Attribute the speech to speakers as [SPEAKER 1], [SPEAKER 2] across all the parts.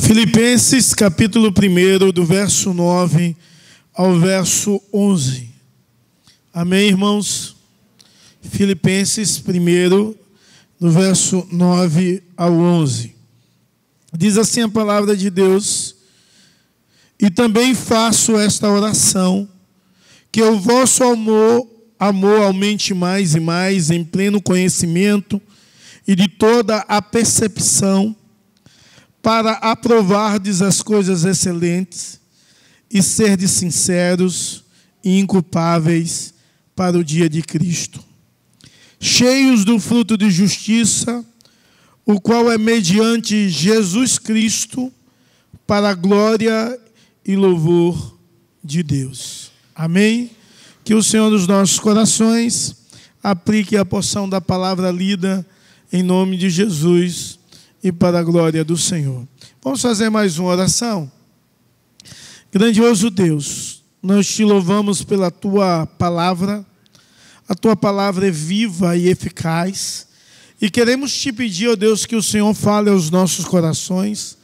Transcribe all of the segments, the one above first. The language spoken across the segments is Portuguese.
[SPEAKER 1] Filipenses capítulo 1, do verso 9 ao verso 11. Amém, irmãos? Filipenses 1, do verso 9 ao 11. Diz assim a palavra de Deus: e também faço esta oração, que o vosso amor aumente mais e mais em pleno conhecimento e de toda a percepção, para aprovardes as coisas excelentes e serdes sinceros e inculpáveis para o dia de Cristo, cheios do fruto de justiça, o qual é mediante Jesus Cristo, para a glória e louvor de Deus. Amém? Que o Senhor dos nossos corações aplique a porção da palavra lida em nome de Jesus e para a glória do Senhor. Vamos fazer mais uma oração? Grandioso Deus, nós te louvamos pela tua palavra. A tua palavra é viva e eficaz. E queremos te pedir, ó Deus, que o Senhor fale aos nossos corações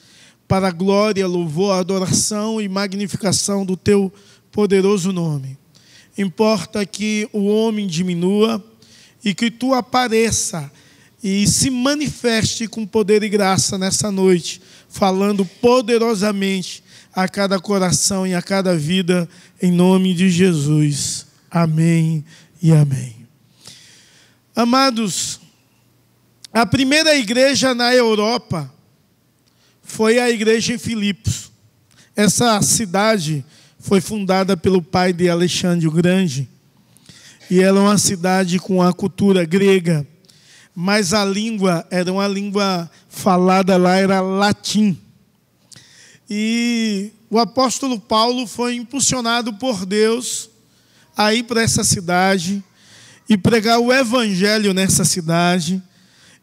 [SPEAKER 1] para a glória, louvor, adoração e magnificação do teu poderoso nome. Importa que o homem diminua e que tu apareça e se manifeste com poder e graça nessa noite, falando poderosamente a cada coração e a cada vida, em nome de Jesus. Amém e amém. Amados, a primeira igreja na Europa foi a igreja em Filipos. Essa cidade foi fundada pelo pai de Alexandre o Grande, e ela é uma cidade com a cultura grega, mas a língua era uma língua falada lá, era latim. E o apóstolo Paulo foi impulsionado por Deus a ir para essa cidade e pregar o evangelho nessa cidade.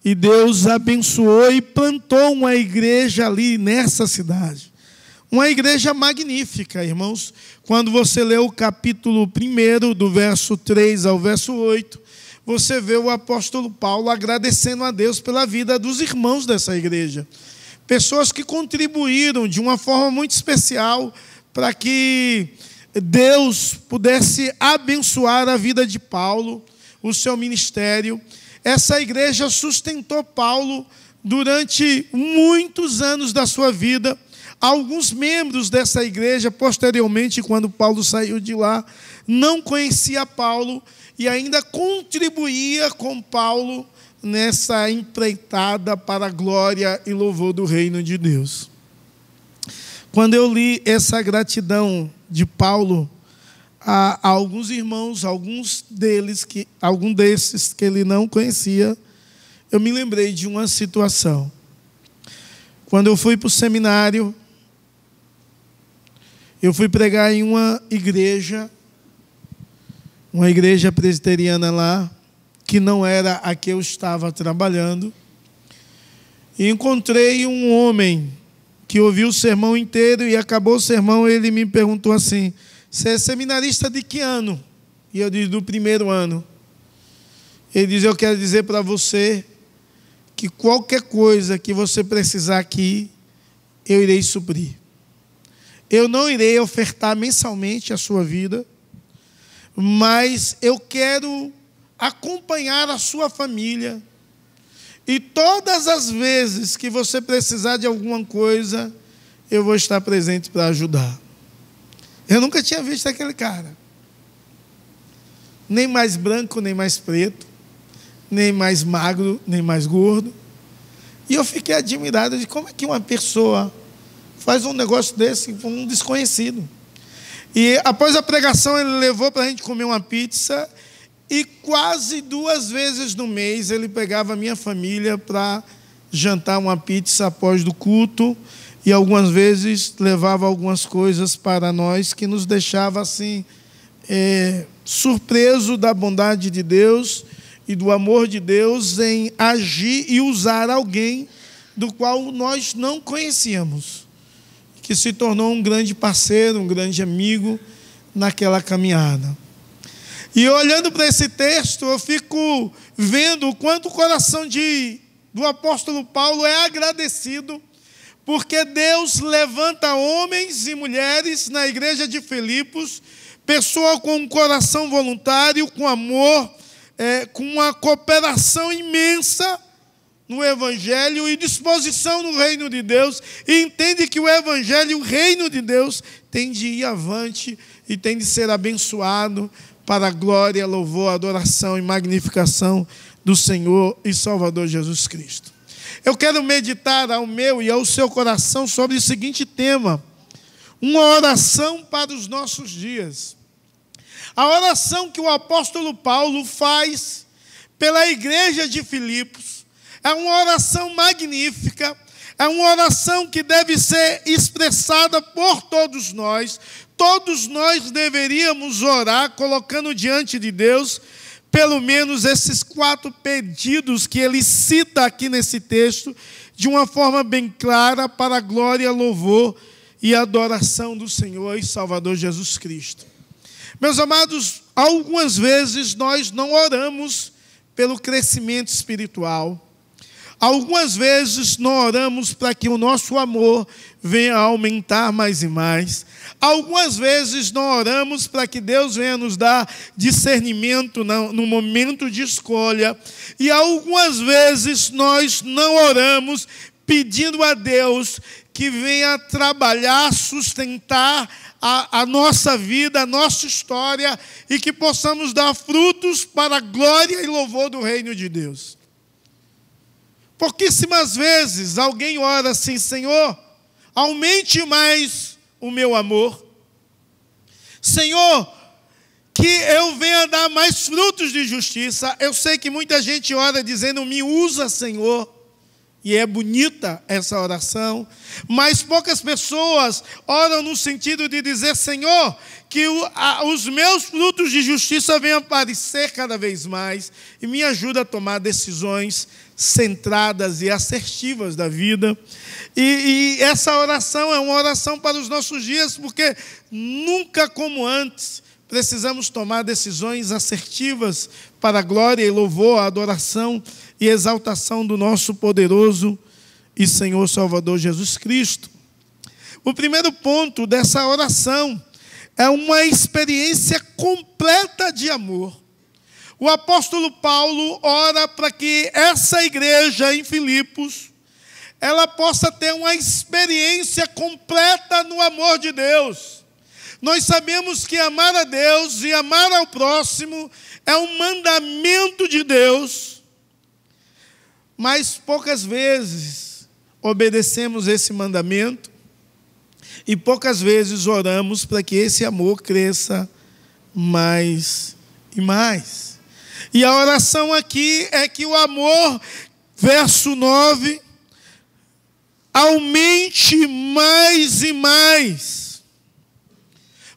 [SPEAKER 1] E Deus abençoou e plantou uma igreja ali nessa cidade. Uma igreja magnífica, irmãos. Quando você lê o capítulo 1, do verso 3 ao verso 8, você vê o apóstolo Paulo agradecendo a Deus pela vida dos irmãos dessa igreja. Pessoas que contribuíram de uma forma muito especial para que Deus pudesse abençoar a vida de Paulo, o seu ministério. Essa igreja sustentou Paulo durante muitos anos da sua vida. Alguns membros dessa igreja, posteriormente, quando Paulo saiu de lá, não conhecia Paulo e ainda contribuía com Paulo nessa empreitada para a glória e louvor do reino de Deus. Quando eu li essa gratidão de Paulo a alguns irmãos, alguns desses que ele não conhecia, eu me lembrei de uma situação. Quando eu fui para o seminário, eu fui pregar em uma igreja presbiteriana lá, que não era a que eu estava trabalhando, e encontrei um homem que ouviu o sermão inteiro, e acabou o sermão, ele me perguntou assim: você é seminarista de que ano? E eu disse: do 1º ano. Ele diz: eu quero dizer para você que qualquer coisa que você precisar aqui, eu irei suprir. Eu não irei ofertar mensalmente a sua vida, mas eu quero acompanhar a sua família. E todas as vezes que você precisar de alguma coisa, eu vou estar presente para ajudar. Eu nunca tinha visto aquele cara. Nem mais branco, nem mais preto, nem mais magro, nem mais gordo. E eu fiquei admirado de como é que uma pessoa faz um negócio desse com um desconhecido. E após a pregação, ele levou para a gente comer uma pizza, e quase 2 vezes no mês ele pegava a minha família para jantar uma pizza após do culto, e algumas vezes levava algumas coisas para nós que nos deixava assim, surpreso da bondade de Deus e do amor de Deus em agir e usar alguém do qual nós não conhecíamos, que se tornou um grande parceiro, um grande amigo naquela caminhada. E olhando para esse texto, eu fico vendo o quanto o coração do apóstolo Paulo é agradecido Porque Deus levanta homens e mulheres na igreja de Filipos, pessoas com um coração voluntário, com amor, com uma cooperação imensa no Evangelho e disposição no reino de Deus, e entende que o Evangelho e o reino de Deus tem de ir avante e tem de ser abençoado para a glória, louvor, adoração e magnificação do Senhor e Salvador Jesus Cristo. Eu quero meditar ao meu e ao seu coração sobre o seguinte tema: uma oração para os nossos dias. A oração que o apóstolo Paulo faz pela igreja de Filipos é uma oração magnífica, é uma oração que deve ser expressada por todos nós. Todos nós deveríamos orar colocando diante de Deus pelo menos esses 4 pedidos que ele cita aqui nesse texto, de uma forma bem clara, para a glória, louvor e adoração do Senhor e Salvador Jesus Cristo. Meus amados, algumas vezes nós não oramos pelo crescimento espiritual. Algumas vezes não oramos para que o nosso amor venha a aumentar mais e mais. Algumas vezes não oramos para que Deus venha nos dar discernimento no momento de escolha. E algumas vezes nós não oramos pedindo a Deus que venha trabalhar, sustentar a nossa vida, a nossa história, e que possamos dar frutos para a glória e louvor do reino de Deus. Pouquíssimas vezes alguém ora assim: Senhor, aumente mais o meu amor. Senhor, que eu venha dar mais frutos de justiça. Eu sei que muita gente ora dizendo: me usa, Senhor. E é bonita essa oração, mas poucas pessoas oram no sentido de dizer: Senhor, que os meus frutos de justiça venham aparecer cada vez mais e me ajuda a tomar decisões centradas e assertivas da vida. E essa oração é uma oração para os nossos dias, porque nunca como antes precisamos tomar decisões assertivas para a glória e louvor, a adoração e exaltação do nosso poderoso e Senhor Salvador Jesus Cristo. O primeiro ponto dessa oração é uma experiência completa de amor. O apóstolo Paulo ora para que essa igreja em Filipos, ela possa ter uma experiência completa no amor de Deus. Nós sabemos que amar a Deus e amar ao próximo é um mandamento de Deus, mas poucas vezes obedecemos esse mandamento e poucas vezes oramos para que esse amor cresça mais e mais. E a oração aqui é que o amor, verso 9, aumente mais e mais,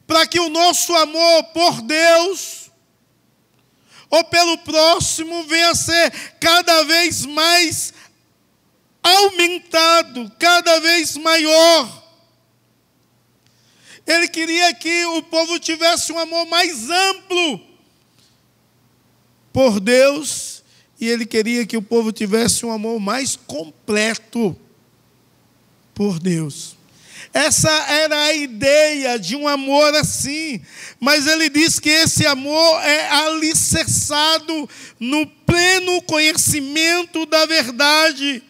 [SPEAKER 1] para que o nosso amor por Deus ou pelo próximo venha a ser cada vez mais aumentado, cada vez maior. Ele queria que o povo tivesse um amor mais amplo por Deus, e ele queria que o povo tivesse um amor mais completo por Deus. Essa era a ideia de um amor assim, mas ele diz que esse amor é alicerçado no pleno conhecimento da verdade.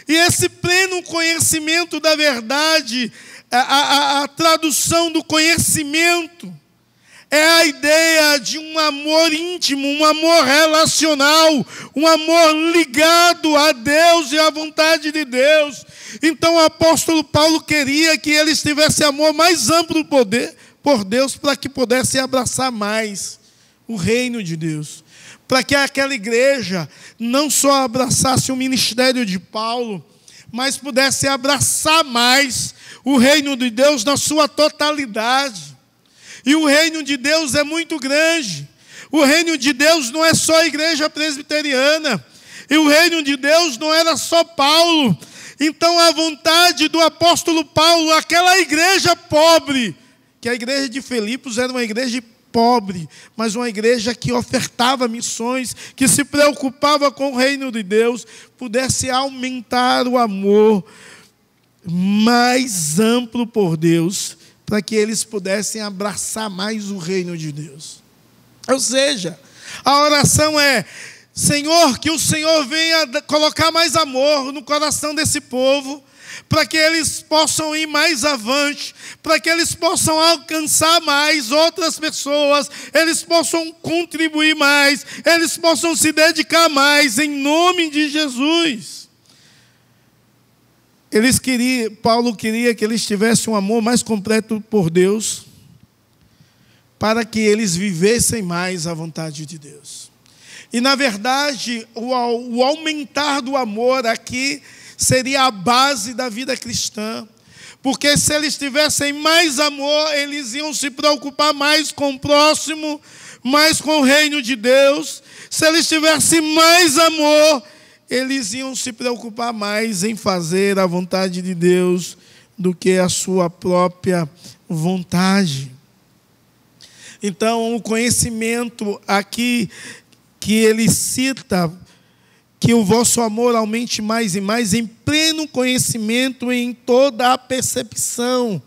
[SPEAKER 1] E esse pleno conhecimento da verdade, a tradução do conhecimento, é a ideia de um amor íntimo, um amor relacional, um amor ligado a Deus e à vontade de Deus. Então o apóstolo Paulo queria que eles tivessem amor mais amplo por Deus, para que pudessem abraçar mais o reino de Deus. Para que aquela igreja não só abraçasse o ministério de Paulo, mas pudesse abraçar mais o reino de Deus na sua totalidade. E o reino de Deus é muito grande. O reino de Deus não é só a igreja presbiteriana. E o reino de Deus não era só Paulo. Então a vontade do apóstolo Paulo, aquela igreja pobre, que a igreja de Filipos era uma igreja pobre, mas uma igreja que ofertava missões, que se preocupava com o reino de Deus, pudesse aumentar o amor mais amplo por Deus, para que eles pudessem abraçar mais o reino de Deus. Ou seja, a oração é: Senhor, que o Senhor venha colocar mais amor no coração desse povo, para que eles possam ir mais avante, para que eles possam alcançar mais outras pessoas, eles possam contribuir mais, eles possam se dedicar mais, em nome de Jesus. Paulo queria que eles tivessem um amor mais completo por Deus, para que eles vivessem mais a vontade de Deus. E, na verdade, o aumentar do amor aqui seria a base da vida cristã. Porque se eles tivessem mais amor, eles iam se preocupar mais com o próximo, mais com o reino de Deus. Se eles tivessem mais amor, eles iam se preocupar mais em fazer a vontade de Deus do que a sua própria vontade. Então, o conhecimento aqui que ele cita, que o vosso amor aumente mais e mais, em pleno conhecimento, em toda a percepção.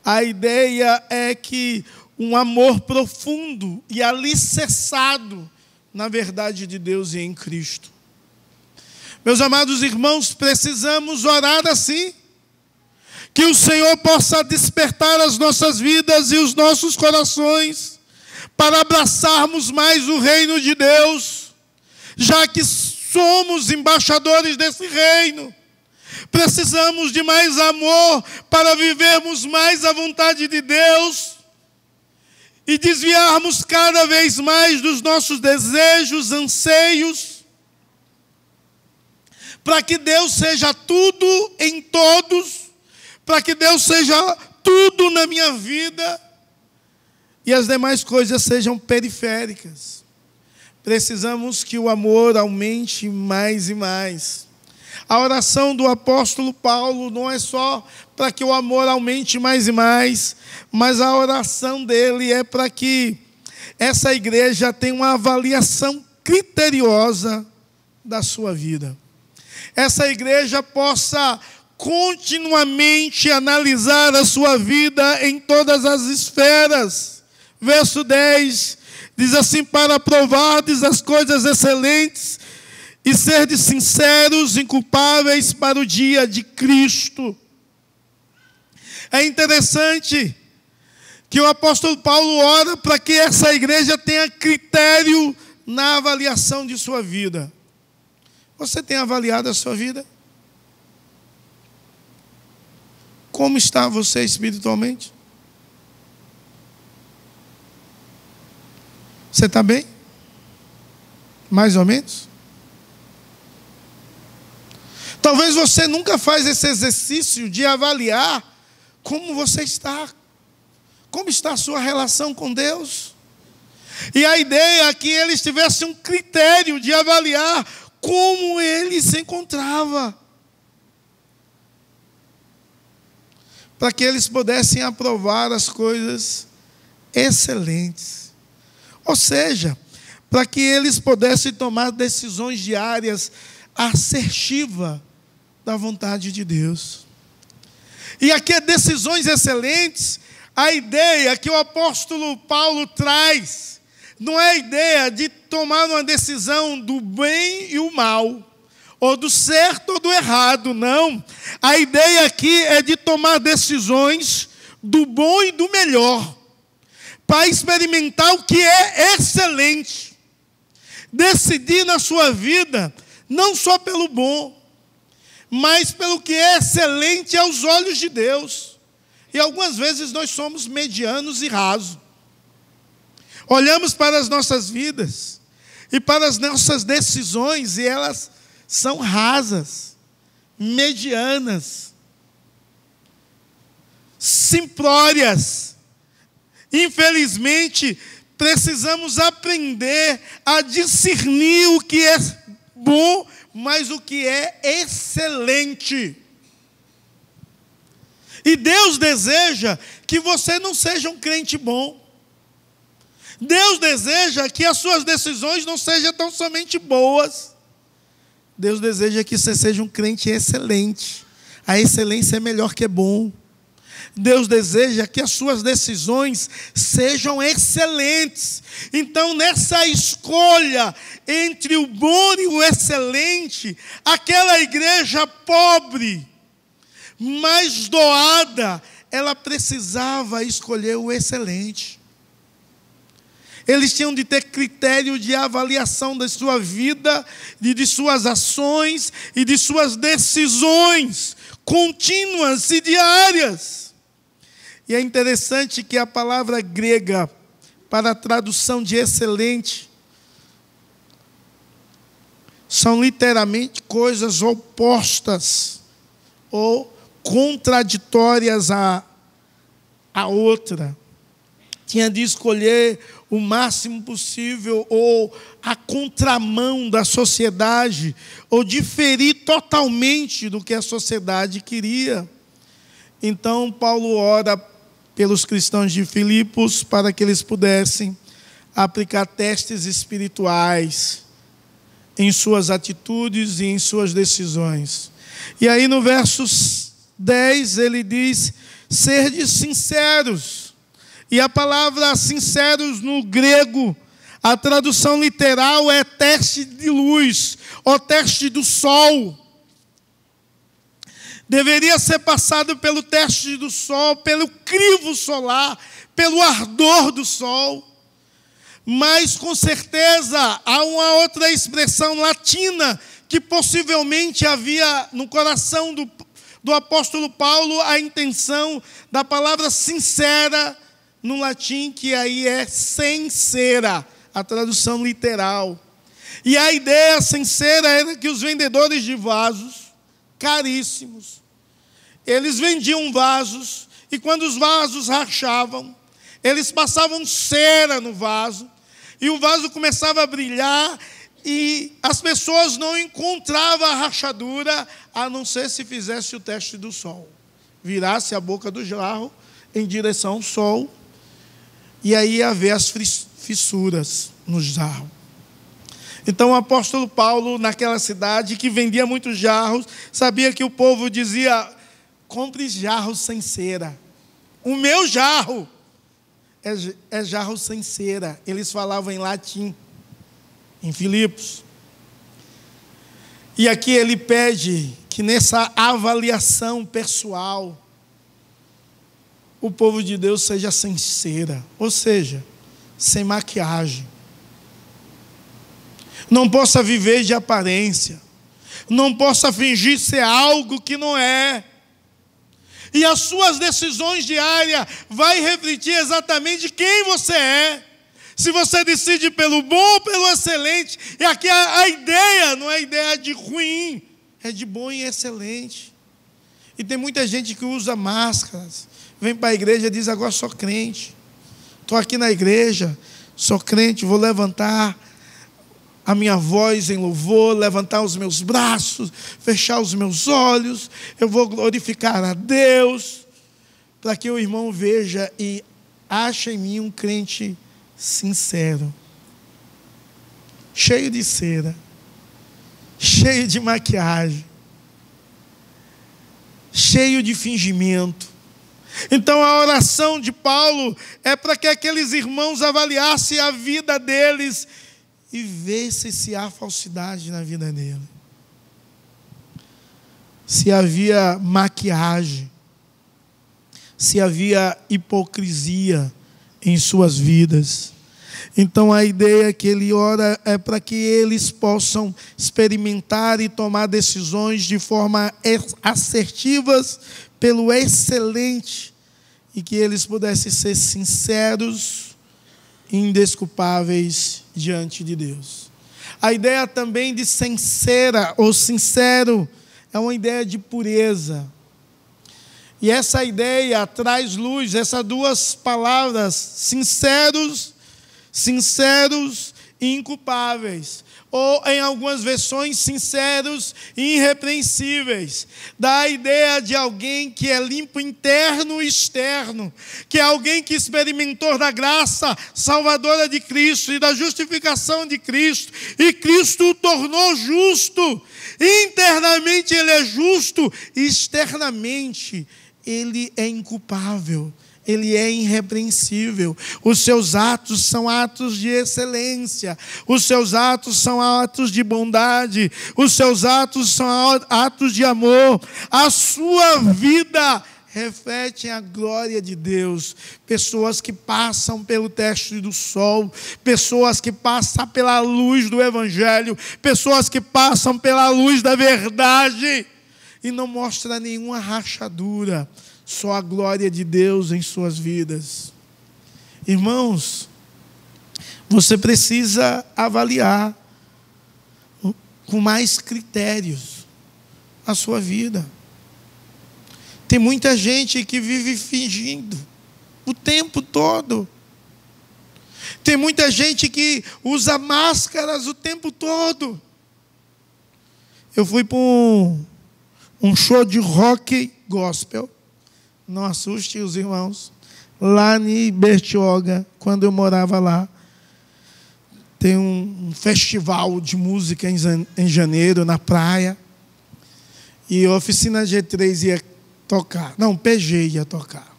[SPEAKER 1] A ideia é que um amor profundo e alicerçado na verdade de Deus e em Cristo. Meus amados irmãos, precisamos orar assim, que o Senhor possa despertar as nossas vidas e os nossos corações, para abraçarmos mais o reino de Deus, já que somos embaixadores desse reino. Precisamos de mais amor para vivermos mais a vontade de Deus e desviarmos cada vez mais dos nossos desejos, anseios, para que Deus seja tudo em todos, para que Deus seja tudo na minha vida e as demais coisas sejam periféricas. Precisamos que o amor aumente mais e mais. A oração do apóstolo Paulo não é só para que o amor aumente mais e mais, mas a oração dele é para que essa igreja tenha uma avaliação criteriosa da sua vida. Essa igreja possa continuamente analisar a sua vida em todas as esferas. Verso 10 diz assim: para provardes as coisas excelentes e serdes sinceros, inculpáveis para o dia de Cristo. É interessante que o apóstolo Paulo ora para que essa igreja tenha critério na avaliação de sua vida. Você tem avaliado a sua vida? Como está você espiritualmente? Você está bem? Mais ou menos? Talvez você nunca faz esse exercício de avaliar como você está. Como está a sua relação com Deus? E a ideia é que eles tivessem um critério de avaliar como ele se encontrava, para que eles pudessem aprovar as coisas excelentes. Ou seja, para que eles pudessem tomar decisões diárias assertivas da vontade de Deus. E aqui, decisões excelentes, a ideia que o apóstolo Paulo traz, não é a ideia de tomar uma decisão do bem e o mal, ou do certo ou do errado, não. A ideia aqui é de tomar decisões do bom e do melhor, para experimentar o que é excelente. Decidir na sua vida, não só pelo bom, mas pelo que é excelente aos olhos de Deus. E algumas vezes nós somos medianos e rasos. Olhamos para as nossas vidas e para as nossas decisões e elas são rasas, medianas, simplórias. Infelizmente, precisamos aprender a discernir o que é bom, mas o que é excelente. E Deus deseja que você não seja um crente bom. Deus deseja que as suas decisões não sejam tão somente boas. Deus deseja que você seja um crente excelente, A excelência é melhor que bom. Deus deseja que as suas decisões sejam excelentes. Então, nessa escolha entre o bom e o excelente, aquela igreja pobre, mais doada, ela precisava escolher o excelente. Eles tinham de ter critério de avaliação da sua vida, de suas ações e de suas decisões contínuas e diárias. E é interessante que a palavra grega para a tradução de excelente são literalmente coisas opostas ou contraditórias à outra. Tinha de escolher o máximo possível ou a contramão da sociedade ou diferir totalmente do que a sociedade queria. Então Paulo ora pelos cristãos de Filipos para que eles pudessem aplicar testes espirituais em suas atitudes e em suas decisões. E aí no verso 10 ele diz: sede sinceros. E a palavra sinceros no grego, a tradução literal é teste de luz, ou teste do sol. Deveria ser passado pelo teste do sol, pelo crivo solar, pelo ardor do sol. Mas, com certeza, há uma outra expressão latina que possivelmente havia no coração do apóstolo Paulo a intenção da palavra sincera no latim, que aí é sincera, a tradução literal. E a ideia sincera era que os vendedores de vasos caríssimos, eles vendiam vasos, e quando os vasos rachavam, eles passavam cera no vaso, e o vaso começava a brilhar, e as pessoas não encontravam a rachadura, a não ser se fizesse o teste do sol. Virasse a boca do jarro em direção ao sol, e aí ia haver as fissuras no jarro. Então o apóstolo Paulo, naquela cidade que vendia muitos jarros, sabia que o povo dizia: compre jarros sem cera. O meu jarro é jarro sem cera. Eles falavam em latim, em Filipos. E aqui ele pede que nessa avaliação pessoal, o povo de Deus seja sem cera, ou seja, sem maquiagem. Não possa viver de aparência, não possa fingir ser algo que não é. E as suas decisões diárias vai refletir exatamente quem você é. Se você decide pelo bom ou pelo excelente. E aqui a ideia não é ideia de ruim, é de bom e excelente. E tem muita gente que usa máscaras, vem para a igreja e diz: agora sou crente, estou aqui na igreja, sou crente, vou levantar a minha voz em louvor, levantar os meus braços, fechar os meus olhos, eu vou glorificar a Deus, para que o irmão veja e ache em mim um crente sincero, cheio de cera, cheio de maquiagem, cheio de fingimento. Então a oração de Paulo é para que aqueles irmãos avaliassem a vida deles e vê se há falsidade na vida dele. Se havia maquiagem, se havia hipocrisia em suas vidas. Então a ideia que ele ora é para que eles possam experimentar e tomar decisões de forma assertivas pelo excelente, e que eles pudessem ser sinceros e indesculpáveis diante de Deus. A ideia também de sincera ou sincero é uma ideia de pureza. E essa ideia traz luz, essas duas palavras, sinceros e inculpáveis. ou em algumas versões, sinceros e irrepreensíveis. Dá a ideia de alguém que é limpo interno e externo, que é alguém que experimentou da graça salvadora de Cristo e da justificação de Cristo, e Cristo o tornou justo. Internamente ele é justo, externamente ele é inculpável. Ele é irrepreensível. Os seus atos são atos de excelência. Os seus atos são atos de bondade. Os seus atos são atos de amor. A sua vida reflete a glória de Deus. Pessoas que passam pelo teste do sol. Pessoas que passam pela luz do Evangelho. Pessoas que passam pela luz da verdade. E não mostra nenhuma rachadura. Só a glória de Deus em suas vidas. Irmãos, você precisa avaliar com mais critérios a sua vida. Tem muita gente que vive fingindo o tempo todo. Tem muita gente que usa máscaras o tempo todo. Eu fui para um show de rock gospel. Não assuste os irmãos. Lá em Bertioga, quando eu morava lá, tem um festival de música em janeiro, na praia. E a oficina G3 ia tocar. Não, PG ia tocar.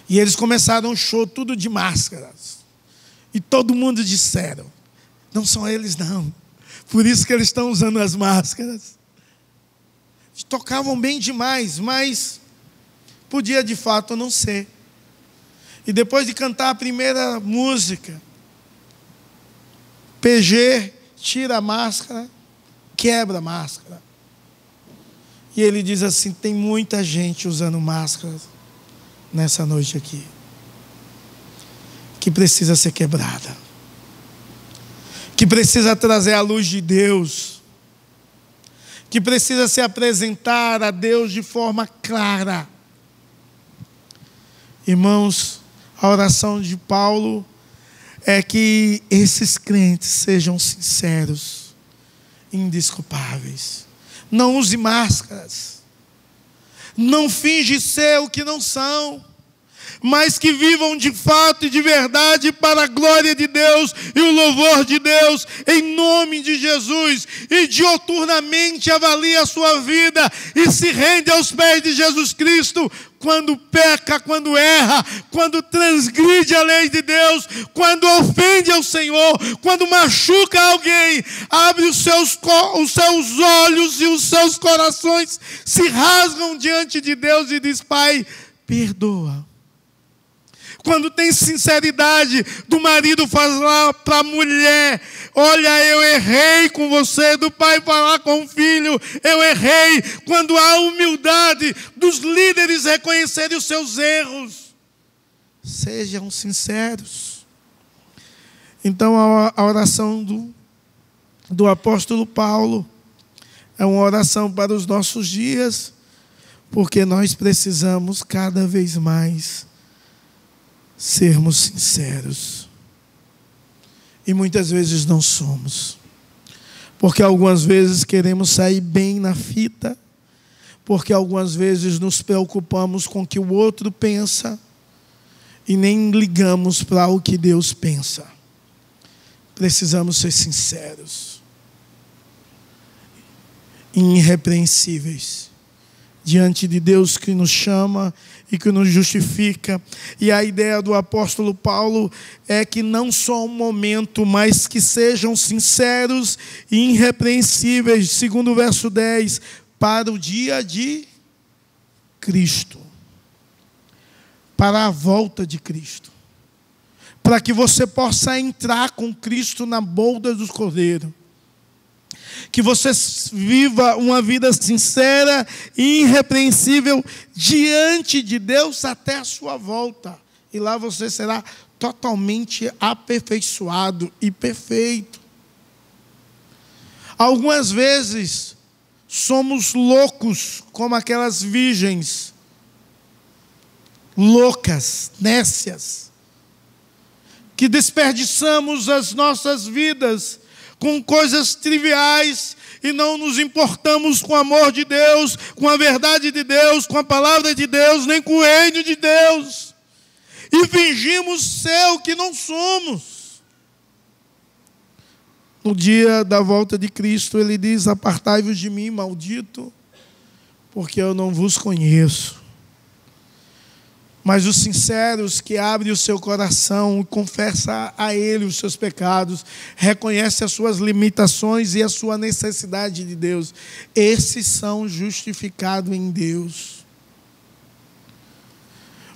[SPEAKER 1] E eles começaram um show tudo de máscaras. E todo mundo disseram, não são eles não. Por isso que eles estão usando as máscaras. Tocavam bem demais, mas podia de fato não ser. E depois de cantar a primeira música, PG tira a máscara, quebra a máscara. E ele diz assim, tem muita gente usando máscara nessa noite aqui, que precisa ser quebrada, que precisa trazer a luz de Deus, que precisa se apresentar a Deus de forma clara. Irmãos, a oração de Paulo é que esses crentes sejam sinceros, indesculpáveis. Não use máscaras. Não finge ser o que não são. Mas que vivam de fato e de verdade para a glória de Deus e o louvor de Deus, em nome de Jesus. E dioturnamente avalie a sua vida e se rende aos pés de Jesus Cristo, quando peca, quando erra, quando transgride a lei de Deus, quando ofende ao Senhor, quando machuca alguém, abre os seus olhos e os seus corações se rasgam diante de Deus e diz, Pai, perdoa. Quando tem sinceridade do marido falar para a mulher, olha, eu errei com você, do pai falar com o filho, eu errei. Quando há humildade dos líderes reconhecerem os seus erros, sejam sinceros. Então a oração do apóstolo Paulo é uma oração para os nossos dias, porque nós precisamos cada vez mais sermos sinceros. E muitas vezes não somos. Porque algumas vezes queremos sair bem na fita. Porque algumas vezes nos preocupamos com o que o outro pensa. E nem ligamos para o que Deus pensa. Precisamos ser sinceros. Irrepreensíveis. Diante de Deus que nos chama e que nos justifica. E a ideia do apóstolo Paulo é que não só um momento, mas que sejam sinceros e irrepreensíveis, segundo o verso 10, para o dia de Cristo. Para a volta de Cristo. Para que você possa entrar com Cristo na bolda do Cordeiro. Que você viva uma vida sincera e irrepreensível diante de Deus até a sua volta. E lá você será totalmente aperfeiçoado e perfeito. Algumas vezes somos loucos como aquelas virgens, loucas, nécias, que desperdiçamos as nossas vidas com coisas triviais e não nos importamos com o amor de Deus, com a verdade de Deus, com a palavra de Deus, nem com o reino de Deus. E fingimos ser o que não somos. No dia da volta de Cristo, ele diz: apartai-vos de mim, maldito, porque eu não vos conheço. Mas os sinceros que abrem o seu coração e confessam a Ele os seus pecados, reconhecem as suas limitações e a sua necessidade de Deus, esses são justificados em Deus.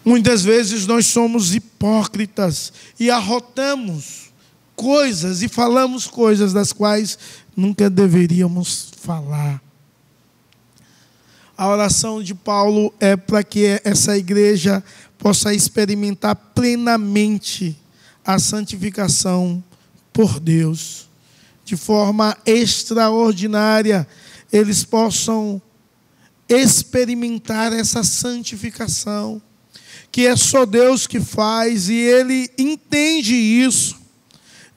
[SPEAKER 1] Muitas vezes nós somos hipócritas e arrotamos coisas e falamos coisas das quais nunca deveríamos falar. A oração de Paulo é para que essa igreja possa experimentar plenamente a santificação por Deus. De forma extraordinária, eles possam experimentar essa santificação, que é só Deus que faz, e Ele entende isso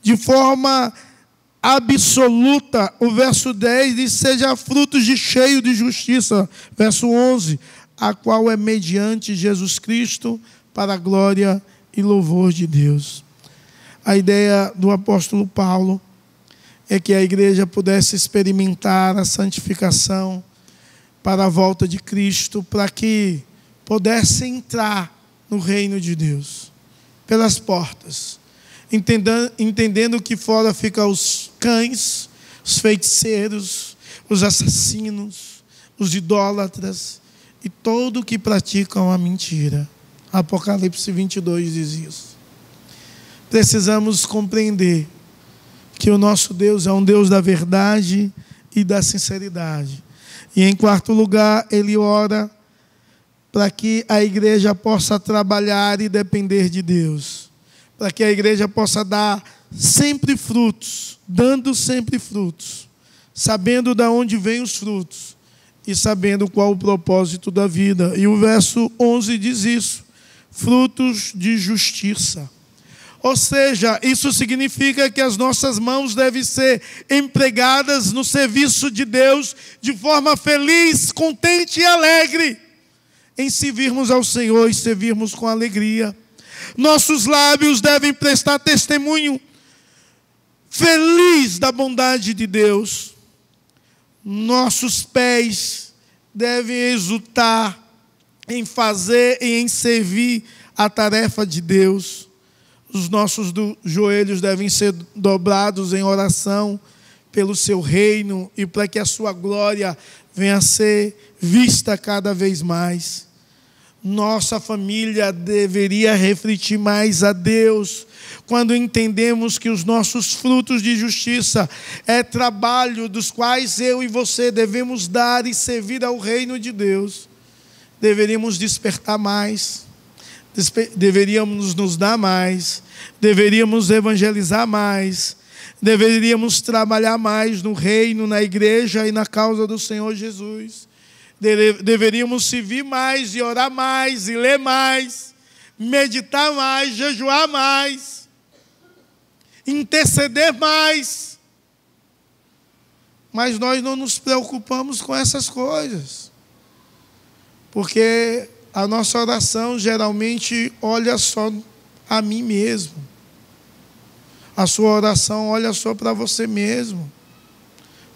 [SPEAKER 1] de forma absoluta. O verso 10 diz: seja frutos de cheio de justiça. Verso 11: a qual é mediante Jesus Cristo, para a glória e louvor de Deus. A ideia do apóstolo Paulo é que a igreja pudesse experimentar a santificação para a volta de Cristo, para que pudesse entrar no reino de Deus pelas portas, entendendo que fora ficam os cães, os feiticeiros, os assassinos, os idólatras e todo que praticam a mentira. Apocalipse 22 diz isso. Precisamos compreender que o nosso Deus é um Deus da verdade e da sinceridade. E em quarto lugar, ele ora para que a igreja possa trabalhar e depender de Deus, para que a igreja possa dar sempre frutos, dando sempre frutos, sabendo de onde vêm os frutos e sabendo qual o propósito da vida. E o verso 11 diz isso: frutos de justiça. Ou seja, isso significa que as nossas mãos devem ser empregadas no serviço de Deus de forma feliz, contente e alegre, em servirmos ao Senhor e servirmos com alegria. Nossos lábios devem prestar testemunho feliz da bondade de Deus. Nossos pés devem exultar em fazer e em servir a tarefa de Deus. Os nossos joelhos devem ser dobrados em oração pelo seu reino e para que a sua glória venha a ser vista cada vez mais. Nossa família deveria refletir mais a Deus quando entendemos que os nossos frutos de justiça é trabalho dos quais eu e você devemos dar e servir ao reino de Deus. Deveríamos despertar mais, deveríamos nos dar mais, deveríamos evangelizar mais, deveríamos trabalhar mais no reino, na igreja e na causa do Senhor Jesus. Deveríamos servir mais e orar mais e ler mais, meditar mais, jejuar mais, interceder mais. Mas nós não nos preocupamos com essas coisas, porque a nossa oração geralmente olha só a mim mesmo. A sua oração olha só para você mesmo,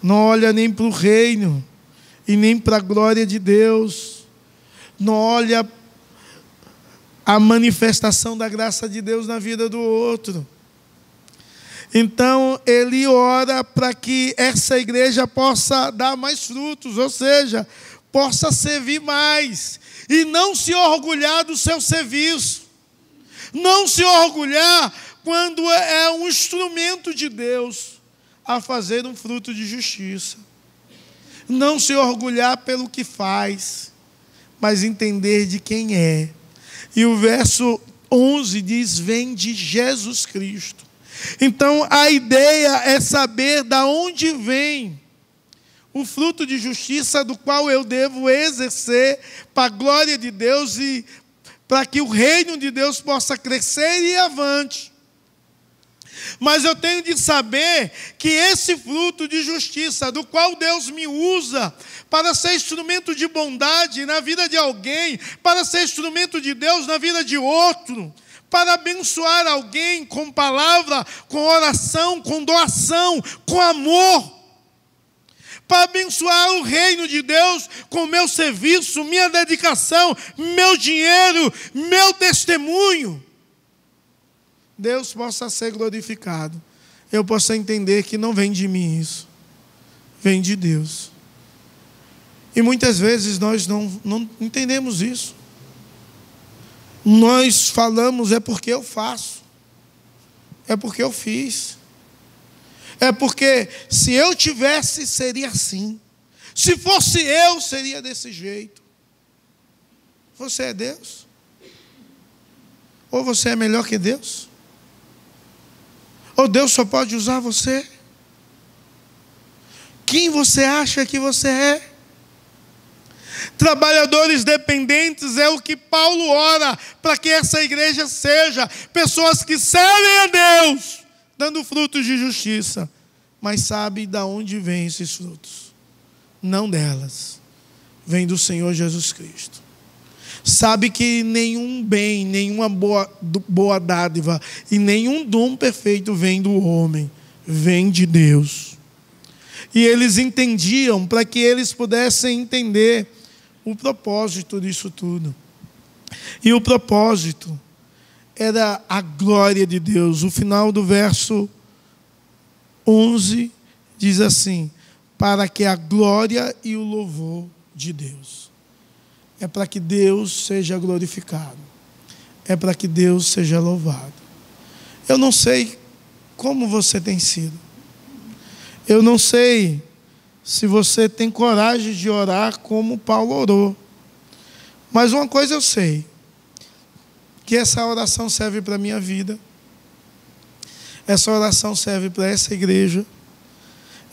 [SPEAKER 1] não olha nem para o reino e nem para a glória de Deus, não olha a manifestação da graça de Deus na vida do outro. Então, ele ora para que essa igreja possa dar mais frutos, ou seja, possa servir mais, e não se orgulhar do seu serviço, não se orgulhar quando é um instrumento de Deus a fazer um fruto de justiça. Não se orgulhar pelo que faz, mas entender de quem é. E o verso 11 diz: vem de Jesus Cristo. Então a ideia é saber de onde vem o fruto de justiça do qual eu devo exercer para a glória de Deus e para que o reino de Deus possa crescer e ir avante. Mas eu tenho de saber que esse fruto de justiça, do qual Deus me usa para ser instrumento de bondade na vida de alguém, para ser instrumento de Deus na vida de outro, para abençoar alguém com palavra, com oração, com doação, com amor, para abençoar o reino de Deus com meu serviço, minha dedicação, meu dinheiro, meu testemunho. Deus possa ser glorificado. Eu possa entender que não vem de mim isso, vem de Deus. E muitas vezes nós não entendemos isso. Nós falamos, é porque eu faço, é porque eu fiz, é porque se eu tivesse, seria assim, se fosse eu, seria desse jeito. Você é Deus? Ou você é melhor que Deus? Ou Deus só pode usar você? Quem você acha que você é? Trabalhadores dependentes é o que Paulo ora para que essa igreja seja. Pessoas que servem a Deus, dando frutos de justiça. Mas sabe de onde vêm esses frutos? Não delas. Vem do Senhor Jesus Cristo. Sabe que nenhum bem, nenhuma boa dádiva e nenhum dom perfeito vem do homem. Vem de Deus. E eles entendiam, para que eles pudessem entender o propósito disso tudo. E o propósito era a glória de Deus. O final do verso 11 diz assim: para que a glória e o louvor de Deus. É para que Deus seja glorificado. É para que Deus seja louvado. Eu não sei como você tem sido. Eu não sei se você tem coragem de orar como Paulo orou. Mas uma coisa eu sei, que essa oração serve para a minha vida. Essa oração serve para essa igreja.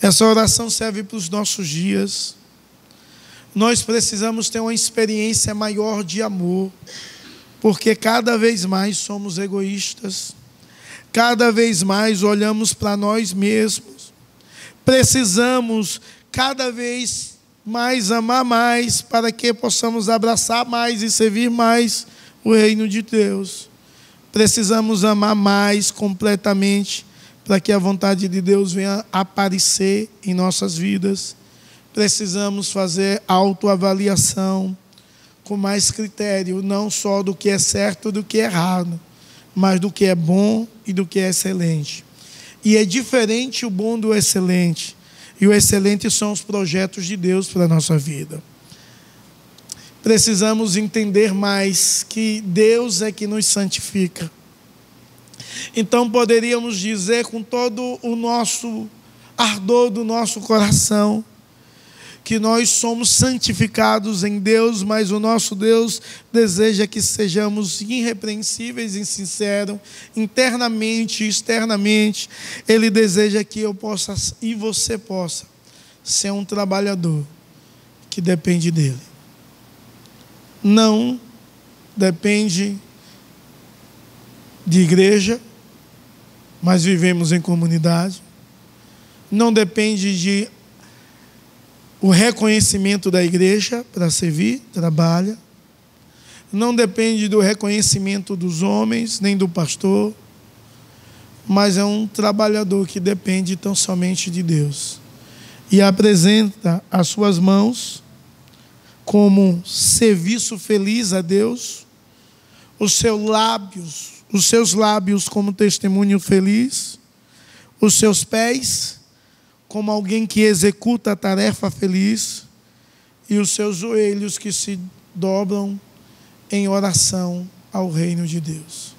[SPEAKER 1] Essa oração serve para os nossos dias. Nós precisamos ter uma experiência maior de amor, porque cada vez mais somos egoístas, cada vez mais olhamos para nós mesmos. Precisamos cada vez mais amar mais, para que possamos abraçar mais e servir mais o reino de Deus. Precisamos amar mais completamente, para que a vontade de Deus venha aparecer em nossas vidas. Precisamos fazer autoavaliação com mais critério, não só do que é certo e do que é errado, mas do que é bom e do que é excelente. E é diferente o bom do excelente. E o excelente são os projetos de Deus para a nossa vida. Precisamos entender mais que Deus é que nos santifica. Então poderíamos dizer com todo o nosso ardor do nosso coração que nós somos santificados em Deus, mas o nosso Deus deseja que sejamos irrepreensíveis e sinceros, internamente e externamente. Ele deseja que eu possa e você possa ser um trabalhador que depende dele. Não depende de igreja, mas vivemos em comunidade. Não depende de o reconhecimento da igreja para servir, trabalha. Não depende do reconhecimento dos homens, nem do pastor, mas é um trabalhador que depende tão somente de Deus. E apresenta as suas mãos como serviço feliz a Deus, os seus lábios como testemunho feliz, os seus pés como alguém que executa a tarefa feliz, e os seus joelhos que se dobram em oração ao reino de Deus.